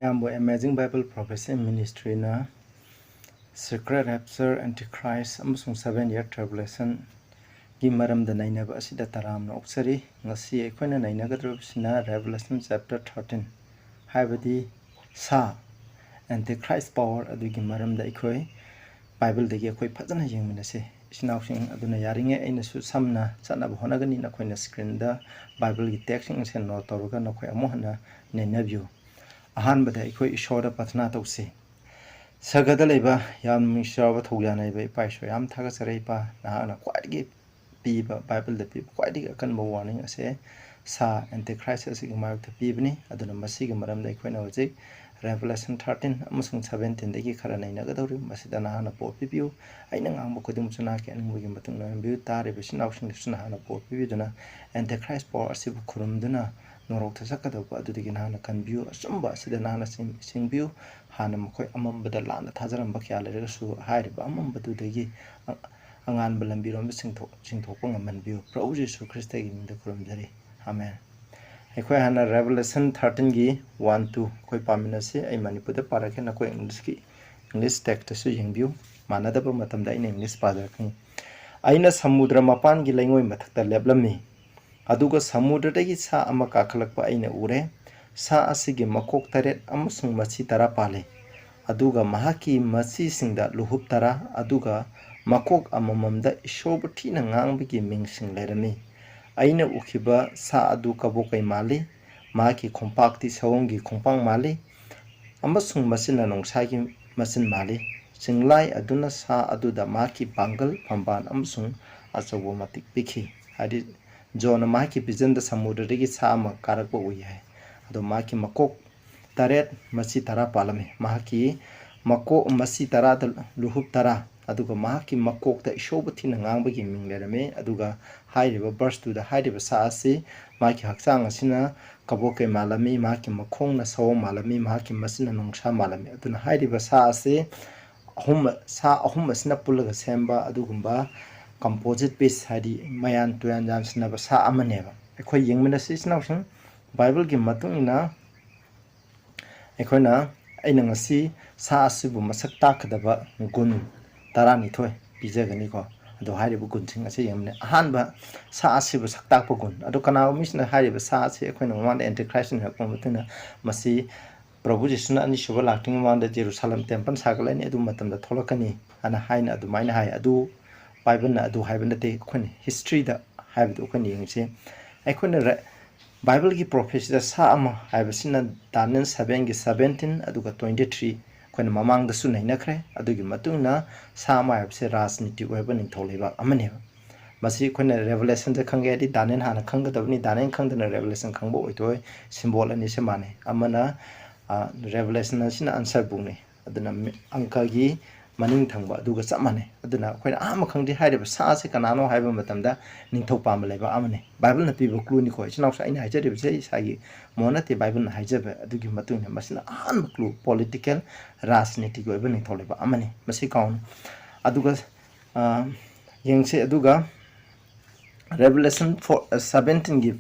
Yambo Amazing Bible Prophecy Ministry na Secret Rapture Antichrist amasung 7-year Tribulation gi maramda nainaba asida taramna oksari ngasi aikoina nainagadrubsina Revelation chapter 13 haibadi sa Antichrist power adugi maramda aikoi Bible dagi akoi phajana yengminase isinausing aduna yaringe aina su samna chanaba honagani nakoina screen da Bible gi text ing sen no toruga nakoi amohana nainabyu ahanbada aikoi ishora patna tausi sagada leba yam mishrawa thogana iba ipaisho yam thaga saraipa nahana kwaidgi piba Bible da piba kwaidgi akanba warning ase sa Antichrist asigi mark pibni aduna masiga maramda aikoi na hojik Revelation 13 amasung 17 dagi khara nainagadori masida nahana po pibiu aina ngangba kodum chuna ke aningbugi matungna biu tare bisin ausing suna hana po pibiu duna Antichrist power asibu khurumduna norok thasakadaba adudigi nahana kanbiu asumba sida nahana singbiu hana makoi amambada lana thajaramba khyalere su hairiba amambadu dagi angan balambirom singthokpa ngamanbiu Prabhu Jesu Christ gi minda khurumjari amen aikoi hana Revelation 13 gi 1-2 koi paminase ai manipurda parake na koi English text su yengbiu manadaba matamda in English padarakni aina samudra mapan gi laingoi mathakta leblami aduga samudra dagi sa ama kakhalakpa aina ure sa asigi makok taret amasung machi tara pale aduga mahaki machi singda luhup tara aduga makok amamamda ishobati na ngangbigi mingsing lerami aina ukhiba sa adu kabokai mali mahaki kompakti sawongi kompang mali amasung masina nongsagi masin mali singlai aduna sa aduda mahaki bangal pamban amasung asawo matik pikhi hadi John mahaki pijanda samudra dagi sa ama karakpa uyai ado mahaki makok taret masi tara palame mahaki makok masi tara luhup tara aduga mahaki makok ta ishobati na ngangbagi minglerame aduga hairiba verse 2 da hairiba sa asi mahaki hakchang asina kabokai malami mahaki makong na sawo malami mahaki masina nongsha malami aduna hairiba sa asi ahum asina pulaga semba adugumba composite piece hadi mayan tuyan jam sinaba sa amaneba aikoi yengmina sisnausing Bible gi matungina aikoina aina ngasi sa asibu masak takadaba gun tarani thoi pijagani ko ado hairibu gun sing ase yemne ahanba sa asibu saktakpa gun ado kana misna hairibu sa ase aikoina manda Antichrist na pamutuna masi Prabhu Jesu na ani shuba lakting manda Jerusalem temple sagalani adu matamda tholakani ana haina adu maina hai adu Bible na adu haibana te khone history da haibdu khone yengse aikona Bible gi prophecy da sa ama haibasina Daniel 7 gi 17 aduga 23 khone mamang da su naina khre adugi matungna sa ma haibse rajniti oiba ningtholeba amaneba masi khone Revelation da khange di Daniel hana khanggadabni Daniel khangdana Revelation khangbo oitoi symbol ani se mane amana Revelation asina answer bungni aduna angka gi maning thangba aduga chamane aduna khoina ama khangdi hairiba sa se kanano haiba matamda ningthok pam leba amane Bible na pibu clue ni khoi chinaw sa ina haijari se sagi monate Bible na haijabe adugi matungna masina an clue political rajniti go ibani tholeba amane masi kaun aduga yengse aduga Revelation 17 gi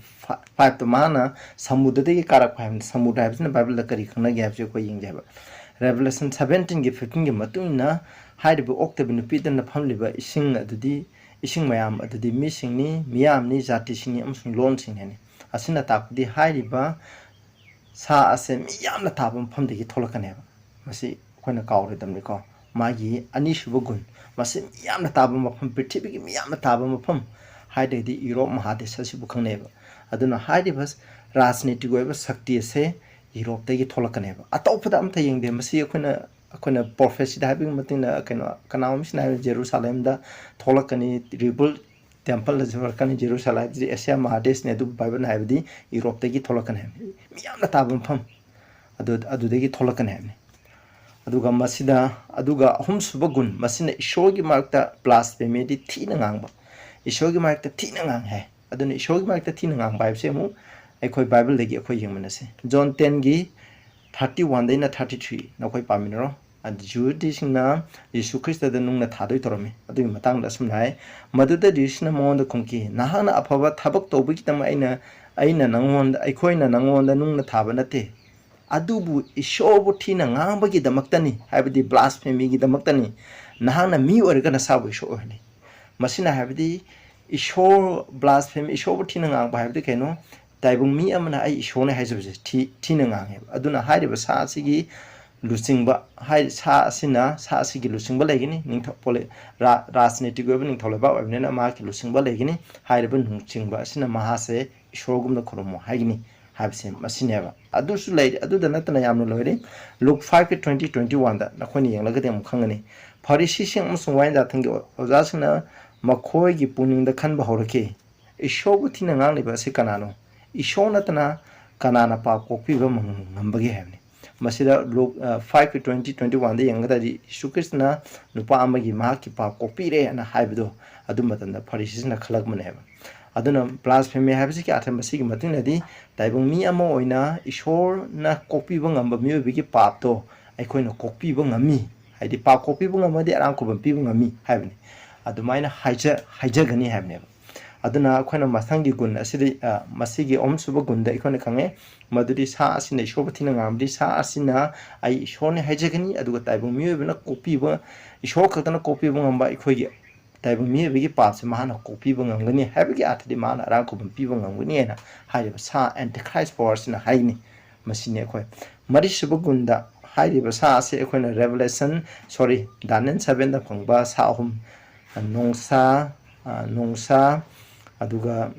5 to mana samudra de karak pham samudra habsina Bible la kari khana gi habse ko yingjaba Revelation 17 gi 15 gi matungna hairibu oktabu nupidan phamliba ising adudi ising mayam adudi misingni miyamni jati singni amsung lon singhani asina takdi hairiba sa ase miyamna tabam phamdegi tholakane masi khoina kawredamni ko magi ani shubugun masi miyamna tabam pham prithibigi miyamna tabam pham haidedi Europe mahadesha sibu khangneba aduna hairiba rajniti goiba sakti ase Europe tagi tholakane atopda amta yengde masi khoina prophecy da having matina kanawmis na Jerusalem da tholakani rebuild temple la jawarkani Jerusalem di Asia mahades ne du Bible haibdi Europe tagi tholakane miyamna tabam pham adu dagi tholakane aduga masida aduga humsuba gun masina ishogi markta blasphemy di thina ngangba ishogi markta thina ngang hai aduna ishogi markta thina ngang bible se mu aikoi Bible dagi akoi yengmanase John 10 gi 31 daina 33 nakoi paminro and Jude singna Yesu Christ da nungna thadoi torami adu matang da sumnai maduda disna monda kongki nahana afaba thabak tobiki tam aina nangonda aikoina nangonda nungna thaba nate adubu ishobu thina ngambagi damaktani habdi blasphemy gi damaktani nahana mi organa sabu isho ohni masina habdi isho blasphemy ishobu thina ngamba habdi keno taibung mi amana ai ishone haijabse thina ngange aduna hairiba sa asigi lusingba hai sa asina sa asigi lusingba legini ningtho pole rajniti gobe ningtho leba obnena ma ki lusingba legini hairiba nungchingba asina mahase ishogumna khoromo haigini habse masineba adusu lei aduda natana yamno loire look 5 ke 2021 da nakhoni yenglaga dem khangani pharisi sing amsung wainda thangi ojasna makhoi gi puning da khanba horake ishobu thina ngang leba se kanano ishona tana kanana pa kopi ba ngambage habni masida look 5 ke 2021 da yengda di sukrisna nupa amagi ma ki pa kopi re na haibdo adu matanda pharisi na khalak maneba aduna blasphemy habisi ki atham basi ki matung di taibung mi amo oina ishor na copy bang amba mi bi ki pap to aikoi na copy bang ami haidi pa copy bang amadi arang ko bang pi bang ami habni adumaina haija gani habne aduna akhona masangi gun asidi masigi om suba gun da ikone kange maduri sa asina ishobati na ngamdi sa asina ai ishone haija gani aduga taibung mi bi na copy ba ishor khata na copy bang amba ikoi gi taibung mi bi ki pap se mahana copy bang ngani habigi athdi mana arang ko bang pi bang ngani na hairiba sa Antichrist force na haini masine khoi mari suba gunda hairiba sa ase ekhona revelation sorry Daniel 7 da phangba sa ahum nongsa aduga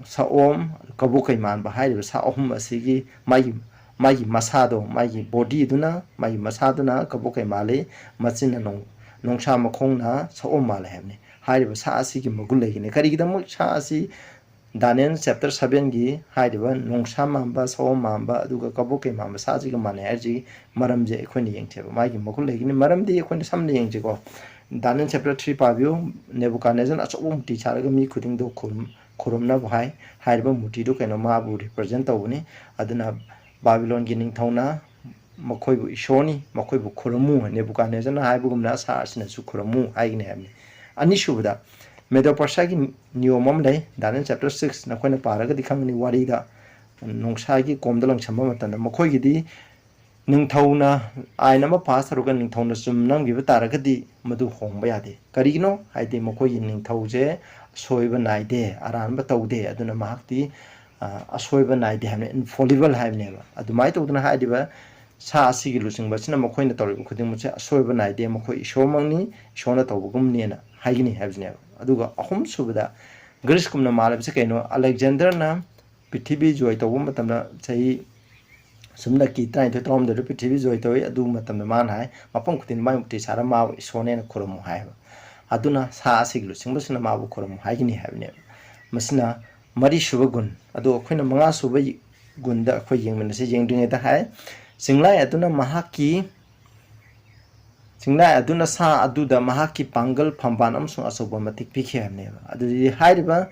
saom kabukai man ba hairiba sa ahum asigi magi masado magi body duna magi masaduna kabukai male machin na nongsa makhong na saom male hamne hairiba sa asigi magul legine kari gidam sa asi Daniel chapter 7 gi hairiba nongsa mamba saom mamba aduga kabukai mamba sa ji ga mane arji maramje ekhoni yengcheba magi magul legine maramdi ekhoni samne yengje ko Daniel chapter 3 pavio Nebuchadnezzar achobum ti charaga mi khuding do khurumna bhai hairiba muti do keno ma bu represent tawni aduna Babylon gi ning thawna makhoi bu ishoni makhoi bu khuramu Nebuchadnezzar na haibu gumna sa asina su khuramu haigine hamni ani shubda Medo Persia gi niyomam dai Daniel chapter 6 na khoina paraga dikhangni wari da nongsa gi komdalang chamba matana makhoi gi di ningthawna aina ma pass ruga ningthawna sumnam gi bataraga di madu hongba yade karigino haide makhoi gi ningthawje soiba naide aran ba tawde aduna mahakti asoiba naide hamne infallible hamne ba adumai tawduna haidiba sa asigi lusingba sina makhoi na tawri khuding muche asoiba naide makhoi ishomangni ishona tawbugum nena haigini habjne aduga ahum subada Greece kumna malab se kaino Alexander na pithibi joy tawum matamna chai sumna ki trai to trom de pithibi joy tawi adu matamna man hai mapam khutin mai muti sara ma isone na khorom hai aduna sa asig lu singba sina ma bu khorom hai gini habne masina mari subagun adu khoina manga subai gunda khoi yengmena se yengdinge da hai singlai aduna mahaki singlai aduna sa aduda mahaki pangal phamban amsung asoba matik pikhe hamne adu hairiba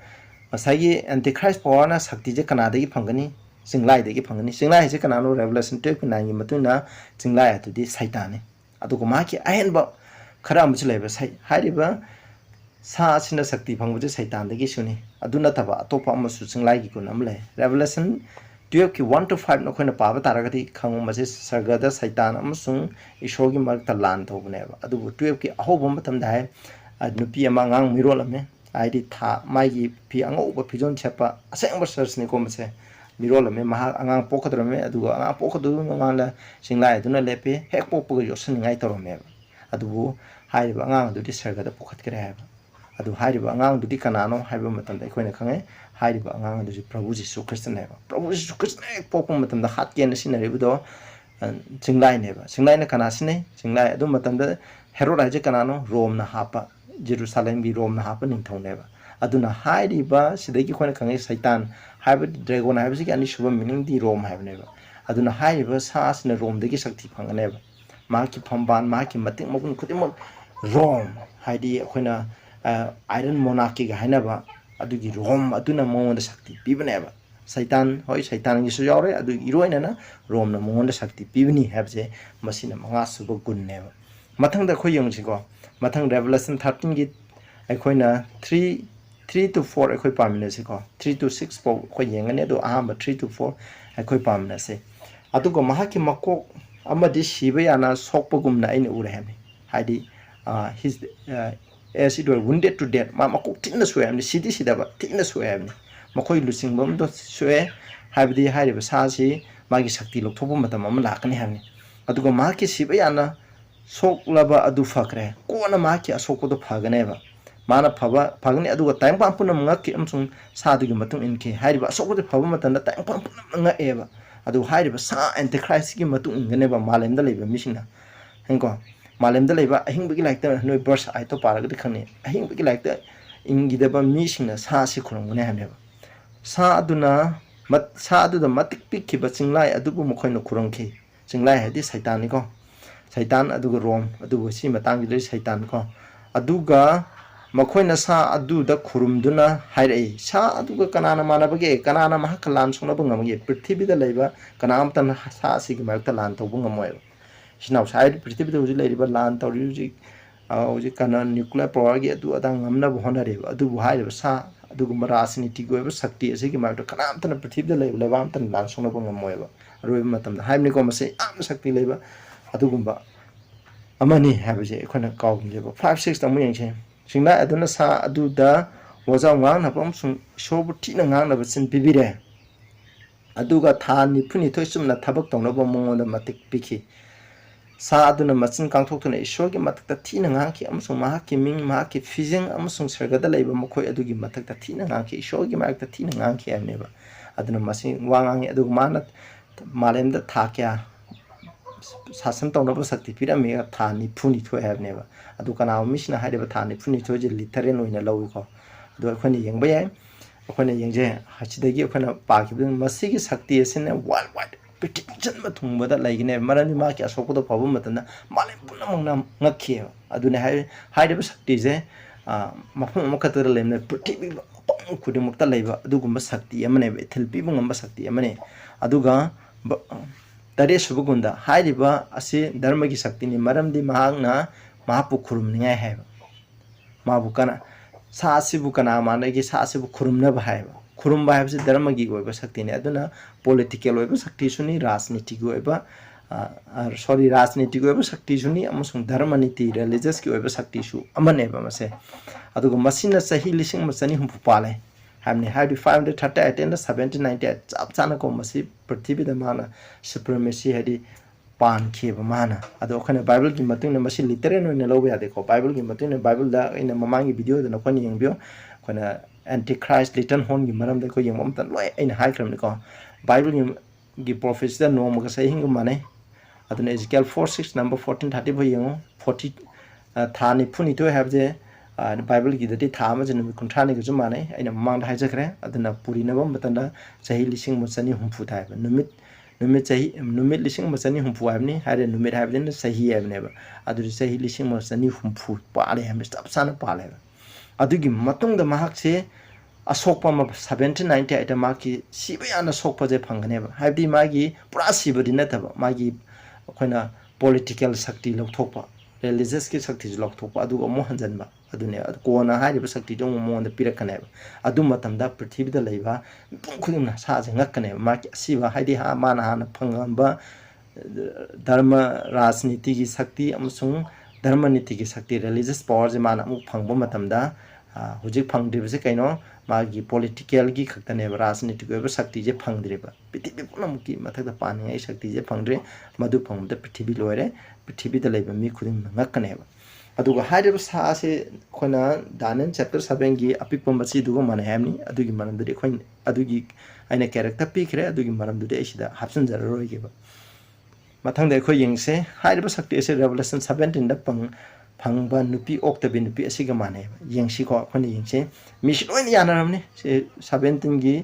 masagi Antichrist power na sakti je kanada gi phangani singlai de gi phangani singlai je kanano revelation 2 9 gi matuna singlai atu di saitane adu ko mahaki ahenba khara amchu leba sai hairiba sa asina sakti phangbu je saitan de gi suni aduna taba atopa amasu singlai gi kun amle revelation 12 ki 1 to 5 no khoina paba taragati khangum mase sargada saitan amasung ishogi marta lan thobneba adu 12 ki ahobom matam dai nupi ama ngang mirol ame aidi tha mai pi ango ba pijon chepa aseng ba search ni ko mase mirol ame maha angang pokadra me adu angang pokadu ngang la singlai aduna lepe hek pokpu yosin ngai torome adu hai ba angang du sargada pokhat kare ha adu hai ba angang du kanano haiba matam dai khoina khange hai ba angang du Prabhu Jisu Christ ne ba Prabhu Jisu Christ ne pokpu matam da hat ken sinare bu singlai ne ba singlai na kana sine singlai adu matam da Herod aje kanano Rome na hapa Jerusalem gi Rome na hapa ning thoneba aduna hairi ba sidagi khona kangai saitan haiba dragon haiba sigi ani shubam meaning di Rome haiba neba aduna hairi ba sas na Rome dagi sakti phanganeba ma ki phamban ma ki mating mokun khutimok Rome haidi khona iron monarchy ga hainaba adugi Rome aduna monda sakti pibaneba saitan hoi saitan gi su yore adu iroina na Rome na monda sakti pibani habje masina manga suba gunneba mathang da khoyong chiko mathang revelation 13 gi aikoina 3 to 4 aikoi pamina se ko 3 to 6 po khoyeng ane do ahamba 3 to 4 aikoi pamina se ꯑꯗꯨꯒ ꯃꯍꯥꯛꯀꯤ ꯃꯀꯣꯛ ꯑꯃꯗꯤ ꯁꯤꯕ ꯌꯥꯅ ꯁꯣꯛꯄꯒꯨꯝꯅ ꯑꯩꯅ ꯎꯔꯦ ꯍꯥꯏꯕꯅꯤ ꯍꯥꯏꯗꯤ his as it were wounded to death ꯃꯥ ꯃꯀꯣꯛ ꯊꯤꯅ ꯁꯣꯛꯑꯦ ꯍꯥꯏꯕꯅꯤ ꯁꯤꯗꯤ ꯁꯤꯗꯕ ꯊꯤꯅ ꯁꯣꯛꯑꯦ ꯍꯥꯏꯕꯅꯤ ꯃꯈꯣꯏ ꯂꯨꯆꯤꯡꯕ ꯑꯃꯗ ꯁꯣꯛꯑꯦ ꯍꯥꯏꯕꯗꯤ ꯍꯥꯏꯔꯤꯕ ꯁꯥꯁꯤ ꯃꯥꯒꯤ ꯁꯛꯇꯤ ꯂꯧꯊꯣꯛꯄ ꯃꯇꯝ ꯑꯃ ꯂꯥꯛꯀꯅꯤ ꯍꯥꯏꯕꯅꯤ ꯑꯗꯨꯒ ꯃꯍꯥꯛꯀꯤ ꯁꯤꯕ ꯌꯥꯅ ꯁꯣꯛꯂꯕ ꯑꯗꯨ ꯐꯈ꯭ꯔꯦ ꯀꯣꯟꯅ ꯃꯍꯥꯛꯀꯤ ꯑꯁꯣꯛꯄꯗꯣ ꯐꯒꯅꯦꯕ ꯃꯥꯅ ꯐꯒꯅꯤ ꯑꯗꯨꯒ ꯇꯥꯏꯕꯪꯄꯥꯟ ꯄꯨꯝꯅꯃꯛ ꯉꯛꯈꯤ ꯑꯃꯁꯨꯡ ꯁꯥꯗꯨꯒꯤ ꯃꯇꯨꯡ ꯏꯟꯈꯤ ꯍꯥꯏꯔꯤꯕ ꯑꯁꯣꯛꯄꯗꯨ ꯐꯕ ꯃꯇꯝꯗ ꯇꯥꯏꯕꯪꯄꯥꯟ ꯄꯨꯝꯅꯃꯛ ꯉꯛꯑꯦꯕ ꯑꯗꯨ ꯍꯥꯏꯔꯤꯕ ꯁꯥ ꯑꯦꯟꯇꯤꯈ꯭ꯔꯥꯏꯁꯀꯤ ꯃꯇꯨꯡ ꯏꯟꯒꯅꯦꯕ ꯃꯥꯂꯦꯝꯗ ꯂꯩꯕ ꯃꯤꯁꯤꯡꯅ ꯍꯦꯡꯀꯣ ꯃꯥꯂꯦꯝꯗ ꯂꯩꯕ ꯑꯍꯤꯡꯕꯒꯤ ꯂꯥꯏꯔꯤꯛꯇ ꯅꯣꯏ ꯕꯔꯁ ꯑꯥꯏꯠꯇꯣ ꯄꯥꯔꯒꯗꯤ ꯈꯪꯅꯤ ꯑꯍꯤꯡꯕꯒꯤ ꯂꯥꯏꯔꯤꯛꯇ ꯏꯪꯒꯤꯗꯕ ꯃꯤꯁꯤꯡꯅ ꯁꯥꯁꯤ ꯈꯨꯔꯨꯝꯒꯅꯤ ꯍꯥꯏꯕꯅꯦꯕ ꯁꯥ ꯑꯗꯨꯗ ꯃꯇꯤꯛ ꯄꯤꯛꯈꯤꯕ ꯆꯤꯡꯂꯥꯏ ꯑꯗꯨꯕꯨ ꯃꯈꯣꯏꯅ ꯈꯨꯔꯨꯝꯈꯤ ꯆꯤꯡꯂꯥꯏ ꯍꯥꯏꯗꯤ ꯁꯩꯇꯥꯟꯅꯤꯀꯣ ꯁꯩꯇꯥꯟ ꯑꯗꯨꯒ ꯔꯣꯝ ꯑꯗꯨꯕꯨ ꯁꯤ ꯃꯇꯥꯡꯁꯤꯗ ꯁꯩꯇꯥꯟꯀꯣ ꯑꯗꯨꯒ ꯃꯈꯣꯏꯅ ꯁꯥ ꯑꯗꯨꯗ ꯈꯨꯔꯨꯝꯗꯨꯅ ꯍꯥꯏꯔꯛꯏ ꯁꯥ ꯑꯗꯨꯒ ꯀꯅꯥꯅ ꯃꯥꯟꯅꯕꯒꯦ ꯀꯅꯥꯅ ꯃꯍꯥꯛꯀ ꯂꯥꯟ ꯁꯣꯛꯅꯕ ꯉꯝꯒꯦ ꯄ꯭ꯔꯤꯊꯤꯕꯤꯗ ꯂꯩꯕ ꯀꯅꯥꯝꯇꯅ ꯁꯥ ꯑꯁꯤꯒꯤ ꯃꯔꯛꯇ ꯂꯥꯟ ꯇꯧꯕ ꯉꯝꯃꯣꯏꯕ ꯁꯤꯅꯥꯎ ꯍꯥꯏꯔꯤꯕ ꯄ꯭ꯔꯤꯊꯤꯕꯤꯗ ꯍꯧꯖꯤꯛ ꯂꯩꯔꯤꯕ ꯂꯥꯟ ꯇꯧꯔꯤ ꯍꯧꯖꯤꯛ ꯀꯩꯅꯣ ꯅ꯭ꯌꯨꯀ꯭ꯂꯤꯌꯔ ꯄꯋꯥꯔꯒꯤ ꯑꯗꯨ ꯑꯗꯥ ꯉꯝꯅꯕ ꯍꯣꯠꯅꯔꯦꯕ ꯑꯗꯨꯕꯨ ꯍꯥꯏꯔꯤꯕ ꯁꯥ ꯑꯗꯨꯒꯨꯝꯕ ꯔꯥꯖꯅꯤꯇꯤꯒꯤ ꯑꯣꯏꯕ ꯁꯛꯇꯤ ꯑꯁꯤꯒꯤ ꯃꯔꯛꯇ ꯀꯅꯥꯝꯇꯅ ꯄ꯭ꯔꯤꯊꯤꯕꯤꯗ ꯂꯩꯕ ꯂꯩꯕꯥꯛ ꯑꯃꯇꯅ ꯂꯥꯟ ꯁꯣꯛꯅꯕ ꯉꯝꯃꯣꯏꯕ ꯑꯔꯣꯏꯕ ꯃꯇꯝꯗ ꯍꯥꯏꯕꯅꯤꯀꯣ ꯃꯁꯤ ꯌꯥꯝꯅ ꯁꯛꯇꯤ ꯂꯩꯕ ꯑꯗꯨꯒꯨꯝꯕ ꯑꯃꯅꯤ ꯍꯥꯏꯕꯁꯦ ꯑꯩꯈꯣꯏꯅ ꯀꯥꯎꯈꯤꯗꯦꯕ 5-6 ꯑꯃꯨꯛ ꯌꯦꯡꯁꯦ ꯆꯤꯡꯂꯥꯏ ꯑꯗꯨꯅ ꯁꯥ ꯑꯗꯨꯗ ꯋꯥꯖꯥꯎ ꯉꯥꯡꯅꯕ ꯑꯃꯁꯨꯡ ꯏꯁꯣꯔꯕꯨ ꯊꯤꯅ ꯉꯥꯡꯅꯕ ꯆꯤꯟ ꯄꯤꯕꯤꯔꯦ ꯑꯗꯨꯒ ꯊꯥ 92 ꯆꯨꯝꯅ ꯊꯕꯛ ꯇꯧꯅꯕ ꯃꯉꯣꯟꯗ ꯃꯇꯤꯛ ꯄꯤꯈꯤ ꯁꯥ ꯑꯗꯨꯅ ꯃꯆꯤꯟ ꯀꯥꯡꯊꯣꯛꯇꯨꯅ ꯏꯁꯣꯔꯒꯤ ꯃꯊꯛꯇ ꯊꯤꯅ ꯉꯥꯡꯈꯤ ꯑꯃꯁꯨꯡ ꯃꯍꯥꯛꯀꯤ ꯃꯤꯡ ꯃꯍꯥꯛꯀꯤ ꯐꯤꯖꯦꯡ ꯑꯃꯁꯨꯡ ꯁꯔꯒꯗ ꯂꯩꯕ ꯃꯈꯣꯏ ꯑꯗꯨꯒꯤ ꯃꯊꯛꯇ ꯊꯤꯅ ꯉꯥꯡꯈꯤ ꯏꯁꯣꯔꯒꯤ ꯃꯔꯛꯇ ꯊꯤꯅ ꯉꯥꯡꯈꯤ ꯍꯥꯏꯕꯅꯦꯕ ꯑꯗꯨꯅ ꯃꯁꯤ ꯋꯥ ꯉꯥꯡꯉꯤ ꯑꯗꯨꯒ ꯃꯥꯅ ꯃꯥꯂꯦꯝꯗ ꯊꯥ ꯀꯌꯥ ꯁꯥꯁꯟ ꯇꯧꯅꯕ ꯁꯛꯇꯤ ꯄꯤꯔꯝꯃꯦꯒ ꯊꯥ 92 ꯍꯥꯏꯕꯅꯦꯕ ꯑꯗꯨ ꯀꯅꯥꯒꯨꯝꯕ ꯃꯤꯁꯤꯅ ꯍꯥꯏꯔꯤꯕ ꯊꯥ 92ꯁꯦ ꯂꯤꯇꯔꯦꯜ ꯑꯣꯏꯅ ꯂꯧꯏꯀꯣ ꯑꯗꯣ ꯑꯩꯈꯣꯏꯅ ꯌꯦꯡꯕ ꯌꯥꯏ ꯑꯩꯈꯣꯏꯅ ꯌꯦꯡꯖꯦ ꯑꯁꯤꯗꯒꯤ ꯑꯩꯈꯣꯏꯅ ꯄꯥꯈꯤꯕꯗ ꯃꯁꯤꯒꯤ ꯁꯛꯇꯤ ꯑꯁꯤꯅ ꯋꯥꯔꯜ ꯋꯥꯏꯗ ꯄ꯭ꯔꯤꯊꯤꯕꯤ ꯆꯟꯕ ꯊꯨꯡꯕꯗ ꯂꯩꯒꯅꯦꯕ ꯃꯔꯝꯗꯤ ꯃꯥꯒꯤ ꯑꯁꯣꯛꯄꯗꯣ ꯐꯕ ꯃꯇꯝꯗ ꯃꯥꯂꯦꯝ ꯄꯨꯝꯅꯃꯛꯅ ꯉꯛꯈꯤꯑꯕ ꯑꯗꯨꯅ ꯍꯥꯏꯔꯤꯕ ꯁꯛꯇꯤꯁꯦ ꯃꯐꯝ ꯑꯃꯈꯛꯇꯗ ꯂꯩꯕꯅ ꯄ꯭ꯔꯤꯊꯤꯕꯤ ꯃꯐꯝ ꯈꯨꯗꯤꯡꯃꯛꯇ ꯂꯩꯕ ꯑꯗꯨꯒꯨꯝꯕ ꯁꯛꯇꯤ ꯑꯃꯅꯦꯕ ꯏꯊꯤꯜ ꯄꯤꯕ ꯉꯝꯕ ꯁꯛꯇꯤ ꯑꯃꯅꯦ ꯑꯗꯨꯒ ꯇꯔꯦꯠꯁꯨꯕ ꯒꯨꯟꯗ ꯍꯥꯏꯔꯤꯕ ꯑꯁꯤ ꯙꯔꯃꯒꯤ ꯁꯛꯇꯤꯅꯤ ꯃꯔꯝꯗꯤ ꯃꯍꯥꯛꯄꯨ ꯈꯨꯔꯨꯝꯅꯤꯡꯉꯥꯏ ꯍꯥꯏꯕ माबू कना सासिबु कना मानेगी सासिबु खुरुमनब हायबा खुरुमबा हायबसे धर्मगी ओइबा शक्तिने अदुना पॉलिटिकल ओइबा शक्ति सुनी राजनीतिक ओइबा सॉरी राजनीतिक ओइबा शक्ति सुनी अमसुंग धर्म नीति रिलीजियस की ओइबा शक्ति सु अमनेबा मसे अदुगो मसिना सही लिसिंग मसनी हुंपु पाले हमने हाइड 538 एंड 1798 चाप चाना को मसी पृथ्वी द माना सुप्रीमेसी हदी पान खेब माना अदो खने बाइबल की मतुंग ने मसी लिटरेल ओइने लौबा यादे को बाइबल की मतुंग ने बाइबल दा इन ममांगी वीडियो द नखोन यंगबियो खने एंटीक्राइस्ट लिटन होन की मरम दे को यंगम तन लोय इन हाई क्रम ने को बाइबल की प्रोफेसी दा नोम का सही हिंग माने अदने एजिकल 46 नंबर 1430 भो यंगो 40 थानी फुनी तो हैव जे बाइबल की दति था म जन कुंठाने को माने इन ममांग दा हाइजखरे अदना पुरी नबम बतंदा सही लिसिंग मसनी हुंफु थाइब नुमित सही नुमित लिसिंग मसनी हुंफु हाइबनी हारे नुमित हाइबदिन सही हाइबनेबा अदुरि सही लिसिंग मसनी हुंफु पाले हम सब साना पाले अदुगी मतुंग द महाकसे असोकपा 1798 माकी सिबयाना सोकपजे फंगनेबा हाइबदी मागी पुरा सिबदि नतबा मागी अखोना पॉलिटिकल शक्ति लौथोकपा रिलीजियस की शक्ति लौथोकपा अदुगो मो हंजनबा अदुने कोना हाइरिबा शक्ति जो मोंद पिरकनेबा अदु मतमदा पृथ्वीदा लैबा पुं खुदिंना साजे ngakkaneबा माकी सिबा हाइदि हा माना हाना फंगंबा धर्म राजनीति की शक्ति अमसुंग धर्म नीति की शक्ति रिलीजियस पावर जे माना अमु फंगबा मतमदा हुजिक फंगदिबसे कैनो मागी पॉलिटिकल की खक्तने राजनीतिक ओइबा शक्ति जे फंगद्रिबा पृथ्वी पुनमुकी मथकदा पानिङै शक्ति जे फंगद्रे मधु फंगबदा पृथ्वी लोइरे पृथ्वीदा लैबा मी खुदिं ngakkaनेबा अदुगा हाइरिबा सासे खोना दानियल चैप्टर 7 की अपिकपा मसी दुगो माने हैमनी अदुगी मनमदि खोइन अदुगी आइना कैरेक्टर पिखरे अदुगी मनमदि एसिदा हापसन जररोइगेबा मथंगदा खो यंगसे हाइरिबा शक्ति एसे रेवलेशन 17 दा फंगबा नुपी ओक्तबि नुपी असिगा माने यंगसी को खोनि यंगसे मिस लोइन यानारमने से 17 की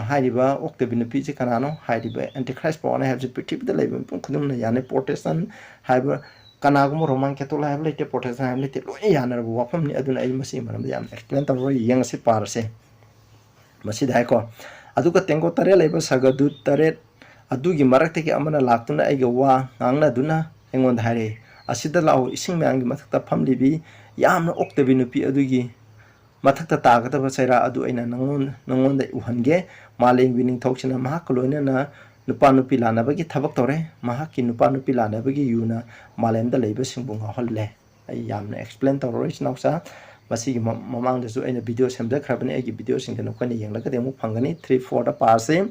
हाइरिबा ओक्तबि नुपी जे कनानो हाइरिबा एंटीक्राइस्ट पावने हैव जे पृथ्वीदा लैबा खुदुमना याने प्रोटेस्टेंट हाइबा कनागुम रोमान कैथोलिक हाइब लेते प्रोटेस्टेंट हाइब लेते लोइन यानारबो वाफमनि अदुना आई मसी मरम याम एक्सप्लेन तरो यंगसे पारसे मसी दाइको अदुगा तेंगो तरे लैबा सगदु तरे अदुगी मरक्ते के अमना लाक्तुना आइगा वा गांगना दुना एंगोन हाइरे असिदा लाओ इसिंग म्यांगी मथक्ता फमलिबी यामना ओक्तबि नुपी अदुगी मथक्ता तागदबा सैरा अदु आइना नंगोन दे उहनगे मालेंग binning थौक्सिना महाक लोइना nupa nupi lanabagi thabak tore mahaki nupa nupi lanabagi yuna malemda leiba singbu ngaholle ai yamna explain tawroi chnausa masigi mamang dasu aina video semda khrabani ai video singda nokani yenglaga demu phangani 3 4 da pase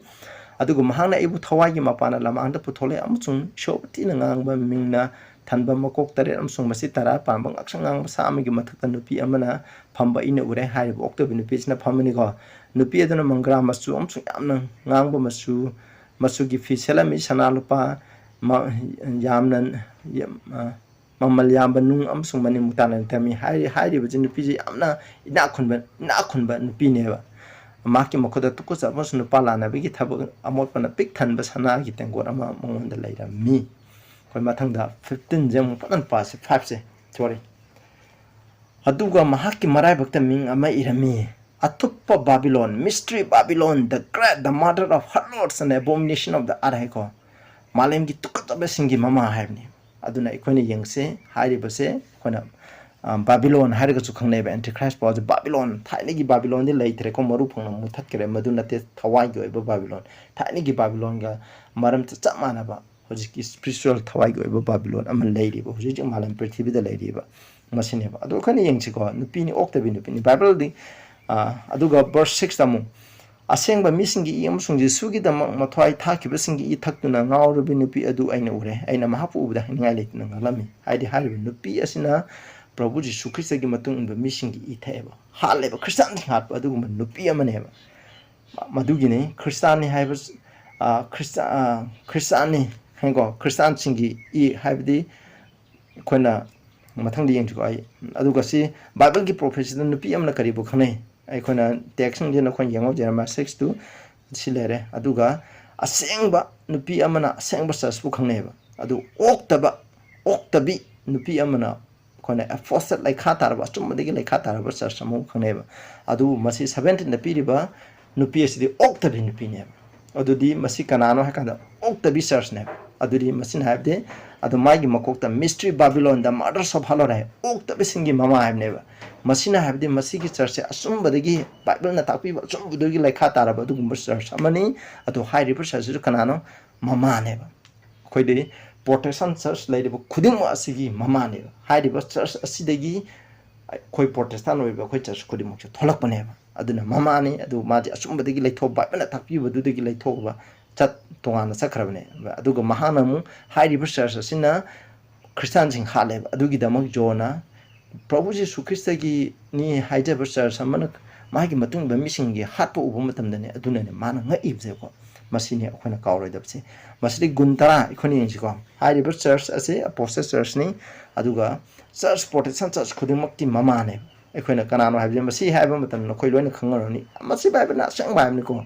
adugu mahangna ibu thawagi mapana lamangda puthole amchung shobti na ngangba mingna thanba makok tare amsung masi tara pambang aksangang samigi mathakta nupi amana phamba ina ure hai bokto nupi chna phamani ko nupi aduna mangra masu amsung yamna ngangba masu masugi fiselami sanalupa yamnan mamal yamba nung amsung mani mutana tami hai riba nupi ji amna ina khunba nupi neba maki makoda tukusa masu nupa lana bigi thaba amot pana pik thanba sana gi tengor ama mongonda leira mi koi mathangda 15 jam panan pas 5 se sorry aduga mahaki marai bakta ming ama irami atuppa Babylon mystery Babylon the great the mother of harlots and abomination of the arhaiko malem gi tukatabe singi mama haibni aduna ikoni yengse hairibase kona Babylon hairiga chu khangne ba Antichrist pa Babylon thaini gi Babylon ni leitre ko maru phangna muthat kere maduna te thawai go ba Babylon thaini gi Babylon ga maram cha chamana ba hojiki spiritual thawai go ba Babylon am leiri ba hoji malam prithvi da leiri ba masine ba adu khani yengchi ko nupi ni okta bi nupi ni Bible di aduga verse 6 tamu asengba misingi amsung Jesu gi da mathwai thakiba singi I thakuna ngawru bi nupi adu aina ure aina mahapu ubda hingai leitna ngalami haidi haribi nupi asina Prabhu Jesu Christ gi matung ba misingi I theba haleba Christian hat adu nupi amaneba madugine Christian haiba Christian ni hango Christian singi I haibdi koina mathangdi yengju ko ai aduga si Bible gi prophecy da nupi amna karibu khane ai koina text ngi na khon yango Jeremiah 6:2 silere aduga asengba nupi amana asengba sasbu khangneba adu oktabi nupi amana koina apostate like khatarba chumdigi like khatarba sasamu khangneba adu masi 17 na piriba nupi asidi oktabi nupi ne adudi masi kanano hakanda oktabi church ne adudi masin habde adu magi makokta mystery Babylon the mothers of halora oktabi singi mama habneba masina habde masigi church asumbadagi Bible na takpi asumbudagi like khataraba adu gumba church amani adu high river church kanano mama neba khoide Protestant church leideba khuding asigi mama ne high river church asidagi khoi Protestant oiba khoi church khuding mo tholak paneba aduna mama ni adu maji asumbadagi leitho Bible na takpi badudagi leithoba chat tongana sakrabne aduga mahanamu high river church asina Christian sing haleb adugi damak jona Prabhu Jesu Christ gi ni haijaba church amana magi matung ba misingi hatpo ubu matamdane aduna ne mana nga ibje ko masini akhona kawroidabse masri guntara ikhoni yengsi ko high river church ase apostle church ni aduga church Protestant church khudimakti mama ne akhona kanano haibje masi haiba matam no khoi loina khangaroni masi bible na sang baimni ko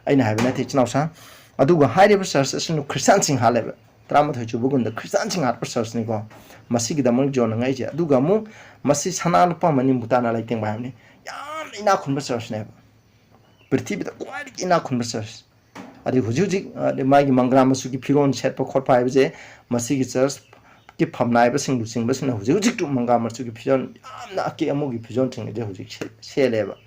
aina haibna te chnausa aduga high river church asinu Christian sing haleba Tramat Hujubugunda Christian sing hat persons ni ko masigi da mong jona ngai je aduga mu masi sanal pa mani mutana like teng baamni yam ina khun persons ne prithvi da kwai ina khun persons adi hujuji de magi mangra masugi phiron set pa khot pa je masigi church ki phamnai ba sing sing ba sing hujuji tu manga masugi phiron yam na ke amugi phiron thing je hujuji seleba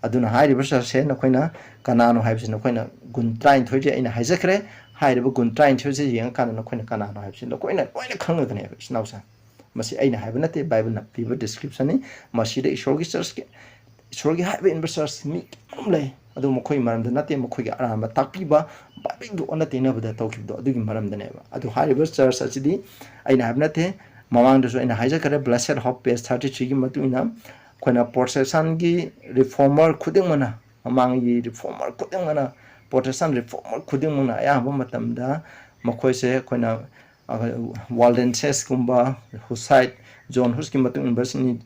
aduna high river church na khoina kanano haibse na khoina gun train thoje ina haijakre hairiba gun train thoje yang kana na khoina kanano haibse na koina khanga gane snausa masi aina haiba nate bible na piba description ni masi de ishorgi church ke ishorgi haiba in church mi kumle adu mokhoi maram da nate mokhoi ga arama takpiba bible do onate na bada tawkibdo adugi maram da neba adu hairiba church achidi aina haiba nate mamang do so ina haijakre blessed hope page 33 gi matuina khoina Protestant gi reformer khuding mana amang gi reformer khuding mana Protestant reformer khuding mana ya ba matam da makhoi se khoina Waldenses kumba Hussite John Hus ki matung university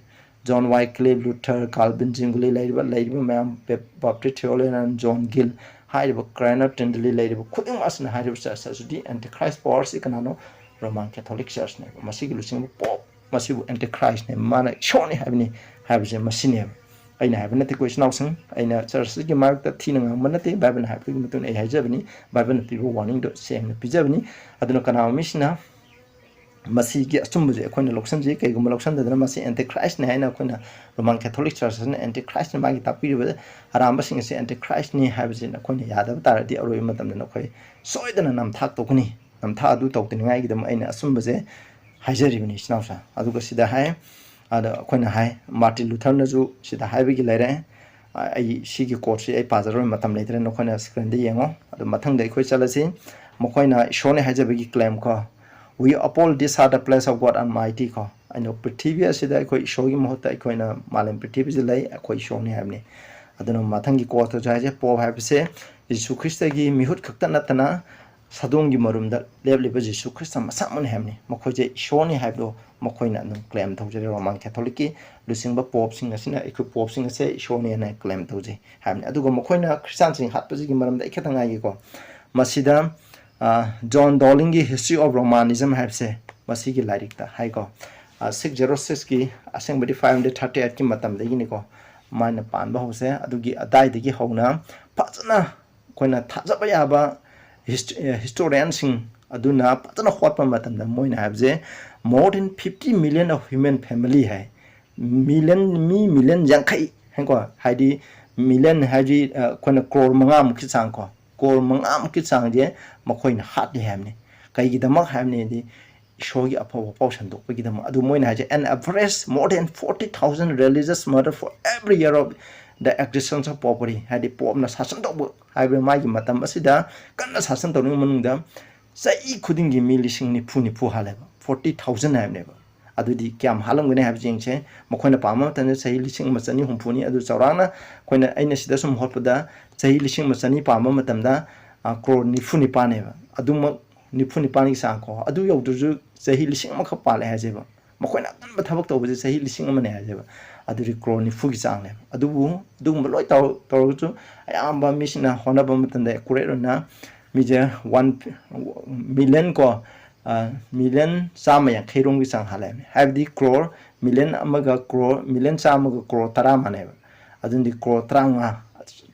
John Wycliffe Luther Calvin jinguli laiba mam Baptist theologian John Gill haiba Cranmer Tindley laiba khuding asna haiba sasudi Antichrist powers ikanano Roman Catholic Church ne masigi lusing pop masibu Antichrist ne mana shoni habni habje masine aina habna te ko snausen aina church gi mark ta thina ngam te bible na habki mutun ai hajabni bible na pibu warning do seng pijabni aduna kana misna ꯃꯁꯤꯒꯤ ꯑꯆꯨꯝꯕꯁꯦ ꯑꯩꯈꯣꯏꯅ ꯂꯧꯁꯟꯖꯩ ꯀꯩꯒꯨꯝꯕ ꯂꯧꯁꯟꯗꯗꯅ ꯃꯁꯤ ꯑꯦꯟꯇꯤꯈ꯭ꯔꯥꯏꯁꯅꯦ ꯍꯥꯏꯅ ꯑꯩꯈꯣꯏꯅ Roman Catholic ꯆꯔꯆꯅ ꯑꯦꯟꯇꯤꯈ꯭ꯔꯥꯏꯁꯅ ꯃꯥꯒꯤ ꯇꯥꯛꯄꯤꯔꯤꯕ ꯑꯔꯥꯟꯕꯁꯤꯡ ꯑꯁꯤ ꯑꯦꯟꯇꯤꯈ꯭ꯔꯥꯏꯁꯅꯤ ꯍꯥꯏꯕꯁꯤꯅ ꯑꯩꯈꯣꯏꯅ ꯌꯥꯗꯕ ꯇꯥꯔꯗꯤ ꯑꯔꯣꯏꯕ ꯃꯇꯝꯗ ꯑꯩꯈꯣꯏ ꯁꯣꯏꯗꯅ ꯅꯝꯊꯥꯛ ꯇꯧꯒꯅꯤ ꯅꯝꯊꯥꯛ ꯑꯗꯨ ꯇꯧꯗꯅꯤꯡꯉꯥꯏꯒꯤꯗꯃꯛ ꯑꯩꯅ ꯑꯆꯨꯝꯕꯁꯦ ꯍꯥꯏꯖꯔꯤꯕꯅꯤ ꯏꯆꯤꯟꯅꯥꯎꯁꯥ ꯑꯗꯨꯒ ꯁꯤꯗ ꯍꯥꯏ ꯑꯗ ꯑꯩꯈꯣꯏꯅ ꯍꯥꯏ ꯃꯥꯔꯇꯤꯟ ꯂꯨꯊꯔꯅꯁꯨ ꯁꯤꯗ ꯍꯥꯏꯕꯒꯤ ꯂꯩꯔꯦ ꯑꯩ ꯁꯤꯒꯤ ꯀꯣꯠꯁꯤ ꯑꯩ ꯄꯥꯖꯔꯣꯏ ꯃꯇꯝ ꯂꯩꯇ꯭ꯔꯦ ꯅꯈꯣꯏꯅ ꯁ꯭ꯀ꯭ꯔꯤꯟꯗ ꯌꯦꯡꯉꯣ ꯑꯗꯨ ꯃꯊꯪꯗ ꯑꯩꯈꯣꯏ ꯆꯠꯂꯁꯤ ꯃꯈꯣꯏꯅ ꯏꯁꯣꯔꯅꯤ ꯍꯥꯏꯖꯕꯒꯤ ꯀ꯭ꯂꯦꯝ ꯀꯣ we uphold this are the place of God Almighty ko aino prithvi asida ekoi ishor gi mahutta ekoina malem prithvi ji lai ekoi ishor ni habni aduna mathang gi ko to jaje po habse Jesu Christ gi mihut khakta natana sadong gi marumda lebliba Jesu Christ masamon habni makhoi je ishor ni habdo makoina num claim thojere Roman Catholic ki lusingba pop sing asina ekoi pop sing ase ishor ni na claim thoje habni aduga makoina Christian sing hatpa ji gi maramda ekhetanga gi ko masida John Dowling की history of Romanism है से मसी की like ता है को 606 की असेंग बड़ी 538 की मतम देगी निको मायने पान बहु से अदुगी अदाई देगी होना पतना कोइना थाजब याबा historian सिंग अदुना पतना खोप मतम द मोइन है जे more than 50 million of human family है million जंखई है को Heidi million Heidi Koyna crore मंगा मुखि सांग को kor mangam ki changje makoina hatli hamni kaigi damak hamni di shogi apo pausan dok pagi dam adu moina haje an average more than 40,000 religious murder for every year of the existence of poverty hadi popna sasan dok haibe magi matam asida kanna sasan dok manungda sai khuding gi milising ni phuni phu haleba 40,000 hamne adudi kyam halam gane hab jingche makoina pama tan sahi lising masani humphuni adu chawrana koina aina sida sum hotpada sahi lising masani pama matamda crore nifuni pane ba aduma nifuni pani sang ko adu yawduju sahi lising makha pale hajeba makoina tan thabak tawbe sahi lising amane hajeba aduri crore nifu gi sang ne adubu dum loi tawju ayamba misina honaba matamda accurate na mije 1 million ko million sama yang khairong gi sang halem have the crore million amaga crore million sama ga crore tara mane adundi crore tranga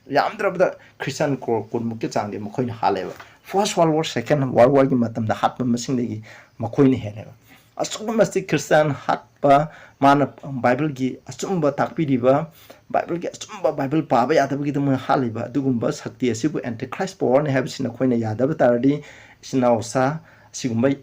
yam drabda Christian crore kun mukki changde makhoi ni haleba first world war second world war gi matam da hatpa masing de gi makhoi ni heleba asumba sti Christian hatpa mana bible gi asumba takpi diba bible gi asumba bible pa ba yadaba gi dum haliba dugumba sakti asibu antichrist power ne have sina khoina yadaba taradi sinausa sigumba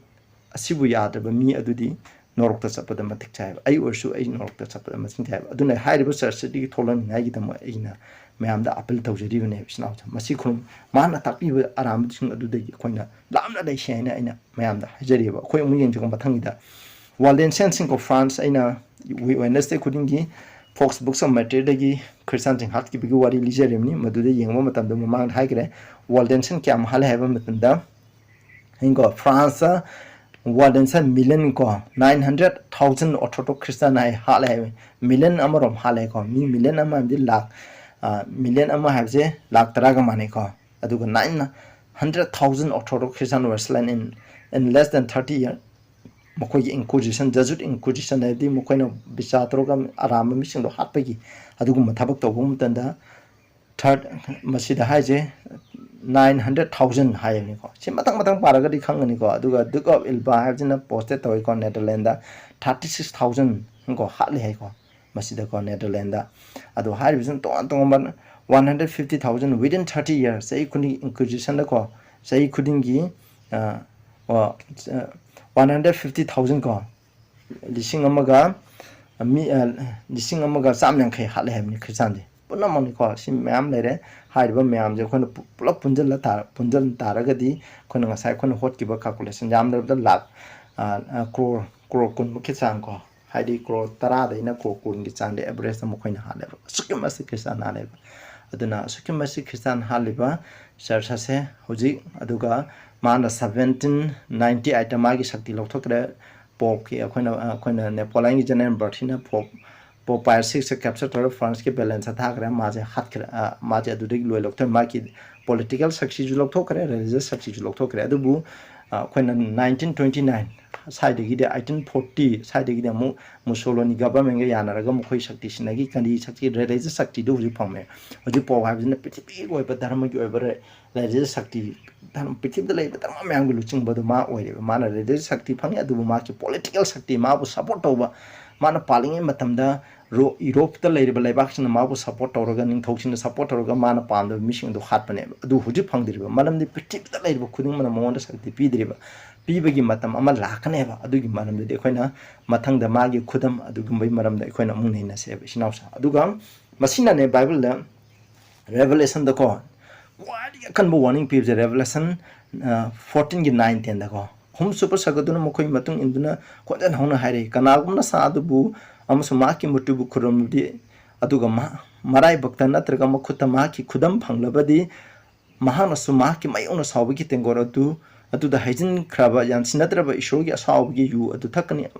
asibu yadaba mi adudi norokta chapada matik chai ai orsu ai norokta chapada masing thai aduna hairiba church di tholan ngai gi dam aina mayam da appeal tawjeri ne bisnaw masi khum mana takpi aram sing adu de khoina lamna dai shaina aina mayam da hajeri ba khoi mu yeng jong bathang da Walden sensing of France aina Wednesday kudingi Fox books of matter dagi Christian sing hat ki bigi wari lijeremni madu de yengma matam da mamang hai gre Walden sen kyam hal haba matam da hingo France Walden sen million ko 900,000 Orthodox Christian ai hal hai million amarom hal hai ko mi million ama di lakh million ama habje lakh taraga mane ko aduga 900,000 Orthodox Christian were slain in less than 30 years mokoi inquisition Jesuit inquisition adi mokoi no bisatroga arama mising do hatpagi adugu mathabak tobum tanda third masida haije 900,000 hayni ko si matang paraga di khangani ko aduga Duke of Alba habjina posted toy ko Netherlands 36,000 ko hatli hai ko masida ko Netherlands adu haribison to 150,000 within 30 years sai kuni inquisition ko sai kudingi 150,000 ko lising amaga lising amaga samyang khai hale hamni Christian puna mani ko sim mayam lere haiba mayam je khona pulap punjal taraga di khona ngasai khona hot ki ba calculation jam da lakh crore kun mukhi chang ko haidi crore tara da ina crore kun gi chang de average mo khoina hale ba sukim masi Christian hale ba aduna sukim masi Christian hale ba church se hoji aduga mana 1790 item agi shakti lokthokre pop ki akhona Napoleon gi general Bertina pop Pius 6 capture tor France ki balance thakre maje hatkre maje adudig loi lokthor ma ki political saksi ju lokthokre religious saksi ju lokthokre adubu ꯑꯩꯈꯣꯏꯅ 1929 ꯁꯥꯏꯗꯒꯤꯗꯤ 1840 ꯁꯥꯏꯗꯒꯤꯗꯤ ꯑꯃꯨꯛ ꯃꯨꯁꯣꯂꯣꯅꯤ ꯒꯕꯔꯃꯦꯟꯒ ꯌꯥꯅꯔꯒ ꯃꯈꯣꯏ ꯁꯛꯇꯤꯁꯤꯅꯒꯤ ꯀꯔꯤ ꯁꯛꯇꯤ religious ꯁꯛꯇꯤꯗꯨ ꯍꯧꯖꯤꯛ ꯐꯪꯃꯦ ꯍꯧꯖꯤꯛ ꯄꯥꯎ ꯍꯥꯏꯕꯁꯤꯅ ꯄ꯭ꯔꯤꯊꯤꯕꯤꯒꯤ ꯑꯣꯏꯕ ꯙꯔꯃꯒꯤ ꯑꯣꯏꯕ ꯔꯤꯂꯤꯖꯤꯌꯁ ꯁꯛꯇꯤ ꯄ꯭ꯔꯤꯊꯤꯕꯤꯗ ꯂꯩꯕ ꯙꯔꯃ ꯃꯌꯥꯝꯒꯤ ꯂꯨꯆꯤꯡꯕꯗꯨ ꯃꯥ ꯑꯣꯏꯔꯦꯕ ꯃꯥꯅ ꯔꯤꯂꯤꯖꯤꯌꯁ ꯁꯛꯇꯤ ꯐꯪꯉꯤ ꯑꯗꯨꯕꯨ ꯃꯥꯒꯤ ꯄꯣꯂꯤꯇꯤꯀꯦꯜ ꯁꯛꯇꯤ ꯃꯥꯕꯨ ꯁꯞꯄꯣꯔꯠ ꯇꯧꯕ ꯃꯥꯅ ꯄꯥꯜꯂꯤꯉꯩ ꯃꯇꯝꯗ ꯌꯨꯔꯣꯞꯇ ꯂꯩꯔꯤꯕ ꯂꯩꯕꯥꯛꯁꯤꯡꯅ ꯃꯥꯕꯨ ꯁꯞꯄꯣꯔꯠ ꯇꯧꯔꯒ ꯅꯤꯡꯊꯧꯁꯤꯡꯅ ꯁꯞꯄꯣꯔꯠ ꯇꯧꯔꯒ ꯃꯥꯅ ꯄꯥꯝꯗꯕ ꯃꯤꯁꯤꯡꯗꯨ ꯍꯥꯠꯄꯅꯦꯕ ꯑꯗꯨ ꯍꯧꯖꯤꯛ ꯐꯪꯗ꯭ꯔꯤꯕ ꯃꯔꯝꯗꯤ ꯄ꯭ꯔꯤꯊꯤꯕꯤꯗ ꯂꯩꯔꯤꯕ ꯈꯨꯗꯤꯡꯃꯛꯅ ꯃꯉꯣꯟꯗ ꯁꯛꯇꯤ ꯄꯤꯗ꯭ꯔꯤꯕ ꯄꯤꯕꯒꯤ ꯃꯇꯝ ꯑꯃ ꯂꯥꯛꯀꯅꯦꯕ ꯑꯗꯨꯒꯤ ꯃꯔꯝꯗꯗꯤ ꯑꯩꯈꯣꯏꯅ ꯃꯊꯪꯗ ꯃꯥꯒꯤ ꯈꯨꯗꯝ ꯑꯗꯨꯒꯨꯝꯕꯒꯤ ꯃꯔꯝꯗ ꯑꯩꯈꯣꯏꯅ ꯑꯃꯨꯛ ꯅꯩꯅꯁꯦꯕ ꯏꯆꯤꯟꯅꯥꯎꯁꯥ ꯑꯗꯨꯒ ꯃꯁꯤꯅꯅꯦ ꯕꯥꯏꯕꯜꯗ ꯔꯦꯚꯦꯂꯦꯁꯟꯗꯀꯣ ꯈ꯭ꯋꯥꯏꯗꯒꯤ ꯑꯀꯟꯕ ꯋꯥꯔꯅꯤꯡ ꯄꯤꯕꯁꯦ ꯔꯦꯚꯦꯂꯦꯁꯟ 14ꯒꯤ 9 10ꯗꯀꯣ ꯑꯍꯨꯝꯁꯨꯕ ꯁꯒꯗꯨꯅ ꯃꯈꯣꯏ ꯃꯇꯨꯡ ꯏꯟꯗꯨꯅ ꯈꯣꯟꯖꯦꯜ ꯍꯧꯅ ꯍꯥꯏꯔꯛꯏ ꯀꯅꯥꯒꯨꯝꯕꯅ ꯁꯥ ꯑꯗꯨꯕꯨ ꯑꯃꯁꯨꯡ ꯃꯍꯥꯛꯀꯤ ꯃꯨꯔꯇꯤꯕꯨ ꯈꯨꯔꯨꯝꯂꯕꯗꯤ ꯑꯗꯨꯒ ꯃꯔꯥꯏꯕꯛꯇ ꯅꯠꯇ꯭ꯔꯒ ꯃꯈꯨꯠꯇ ꯃꯍꯥꯛꯀꯤ ꯈꯨꯗꯝ ꯐꯪꯂꯕꯗꯤ ꯃꯍꯥꯛꯅꯁꯨ ꯃꯍꯥꯛꯀꯤ ꯃꯥꯌꯣꯛꯅ ꯁꯥꯎꯕꯒꯤ ꯇꯦꯡꯒꯣꯠ ꯑꯗꯨꯗ ꯍꯩꯖꯤꯟꯈ꯭ꯔꯕ ꯌꯥꯟꯁꯤꯟꯅꯗ꯭ꯔꯕ ꯏꯁꯣꯔꯒꯤ ꯑꯁꯥꯎꯕꯒꯤ ꯌꯨ ꯑꯗꯨ ꯊꯛꯀꯅꯤ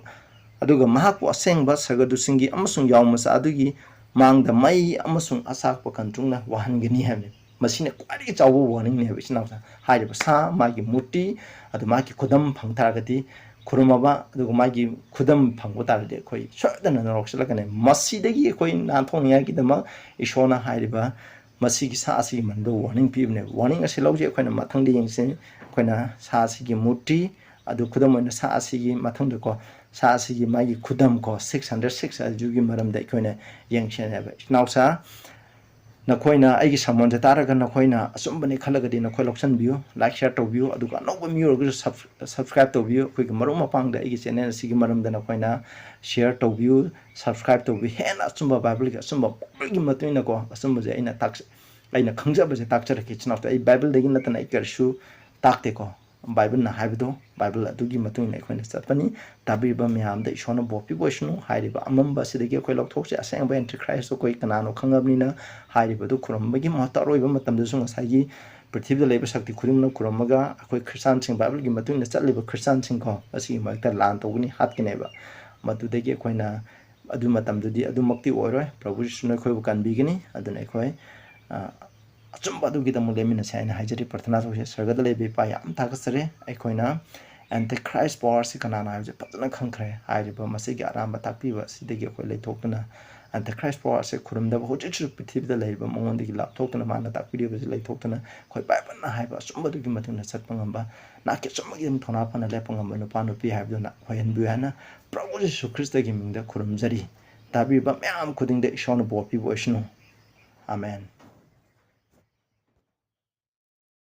ꯑꯗꯨꯒ ꯃꯍꯥꯛꯄꯨ ꯑꯁꯦꯡꯕ ꯁꯒꯗꯨꯁꯤꯡꯒꯤ ꯑꯃꯁꯨꯡ ꯌꯥꯎ ꯃꯆꯥ ꯑꯗꯨꯒꯤ ꯃꯥꯡꯗ ꯃꯩ ꯑꯃꯁꯨꯡ ꯑꯆꯥꯛꯄ ꯀꯟꯇ꯭ꯔꯨꯡꯅ ꯋꯥꯍꯟꯒꯅꯤ ꯍꯥꯏꯕꯅꯤ ꯃꯁꯤꯅ ꯈ꯭ꯋꯥꯏꯗꯒꯤ ꯆꯥꯎꯕ ꯋꯥꯔꯅꯤꯡꯅꯦꯕ ꯏꯆꯤꯟꯅꯥꯎꯁꯥ ꯍꯥꯏꯔꯤꯕ ꯁꯥ ꯃꯥꯒꯤ ꯃꯨꯔꯇꯤ ꯑꯗꯨ ꯃꯥꯒꯤ ꯈꯨꯗꯝ ꯐꯪ ꯇꯥꯔꯒꯗꯤ ꯈꯨꯔꯨꯝꯃꯕ ꯑꯗꯨꯒ ꯃꯥꯒꯤ ꯈꯨꯗꯝ ꯐꯪꯕ ꯇꯥꯔꯗꯤ ꯑꯩꯈꯣꯏ ꯁꯣꯏꯗꯅ ꯅꯔꯣꯛ ꯃꯁꯤꯗꯒꯤ ꯑꯩꯈꯣꯏ ꯅꯥꯟꯊꯣꯛꯅꯤꯡꯉꯥꯏꯒꯤꯗꯃꯛ ꯏꯁꯣꯔꯅ ꯍꯥꯏꯔꯤꯕ ꯃꯁꯤꯒꯤ ꯁꯥ ꯑꯁꯤꯒꯤ ꯃꯔꯝꯗ ꯋꯥꯔꯅꯤꯡ ꯄꯤꯕꯅꯦꯕ ꯋꯥꯔꯅꯤꯡ ꯑꯁꯤ ꯂꯧꯖꯩ ꯑꯩꯈꯣꯏꯅ ꯃꯊꯪꯗ ꯌꯦꯡꯁꯤ ꯑꯩꯈꯣꯏꯅ ꯁꯥ ꯑꯁꯤꯒꯤ ꯃꯨꯔꯇꯤ ꯑꯗꯨ ꯈꯨꯗꯝ ꯑꯣꯏꯅ ꯁꯥ ꯑꯁꯤꯒꯤ ꯃꯊꯪꯗꯀꯣ ꯁꯥ ꯑꯁꯤꯒꯤ ꯃꯥꯒꯤ ꯈꯨꯗꯝ ꯀꯣ 606 ꯑꯗꯨꯒꯤ ꯃꯔꯝꯗ ꯑꯩꯈꯣꯏꯅ ꯌꯦꯡꯁꯦꯅꯦꯕ ꯏꯆꯤꯟꯅꯥꯎꯁꯥ नखोइना आइगी समोनजे तारगा नखोइना असुम्बने खलगदि नखोइ लौसनबियु लाइक शेयर तौबियु अदुगा अनौबा मियोरगु सब्सक्राइब तौबियु अखोइगी मरुम मपांगदा आइगी चैनल सिगी मरमदा नखोइना शेयर तौबियु सब्सक्राइब तौबियु हेना असुम्बा बाइबलगी असुम्बा बाइबलगी मतुइना को असुम्बजे अइना खंगजबजे ताकचरके चिनाउता आई बाइबलदगी नतना आई करसु ताकतेको बाइबल ना हाइबदो बाइबल अदुगी मतुइना अखोइना चतपनी ताबिबा म्यामदा इशोना बोपि बोइसनु हाइरिबा अमम्बा सिदगी अखोइ लौथोकसे असेंबा एंटिक्राइस्ट अखोइ कनानो खंगबनिना हाइरिबदु खुरमबगी महत्ता अरोइबा मतमदसु ngसाइगी पृथ्वीदा लेबा शक्ति खुरिमना खुरमगा अखोइ ख्रिस्टान सिंग बाइबलगी मतुइना चतलिबा ख्रिस्टान सिंग को असि मक्ता लान तौगनी हातकनेबा मदुदगी अखोइना अदु मतमदुदी अदुमक्ति ओइरोय प्रभु यीशुना अखोइबु कानबिगनी अदुना अखोइ अचुम्बा अदुगिदमु लेमिनसे आइना हाइजरि प्रार्थना तौसे स्वर्गदा लेबि पा याम तागसरे अखोइना एंटिक्राइस्ट पावर से कनाना हाइबजे फजना खंखरे हाइरिबा मसिगी आराम ताकपिबा सिदगी अखोइ लेथोक्तुना एंटिक्राइस्ट पावर से खुरमदबा होजिसु पृथ्वीदा लेबा मंगोंदगी लापथोक्तुना माना ताकपिदिबजे लेथोक्तुना अखोइ बाइबलना हाइबा अचुम्बदुगी मतुना चतपंगम्बा नाके चुम्बगी थोना फना लेपंगम्बा नुपा नुपि हाइबदुना होयनबु हाना प्रभु यीशु ख्रिस्टगी मिंगदा खुरमजरी ताबिबा म्याम खुदिंगदा ईश्वरना बोपि बोइसनु आमेन।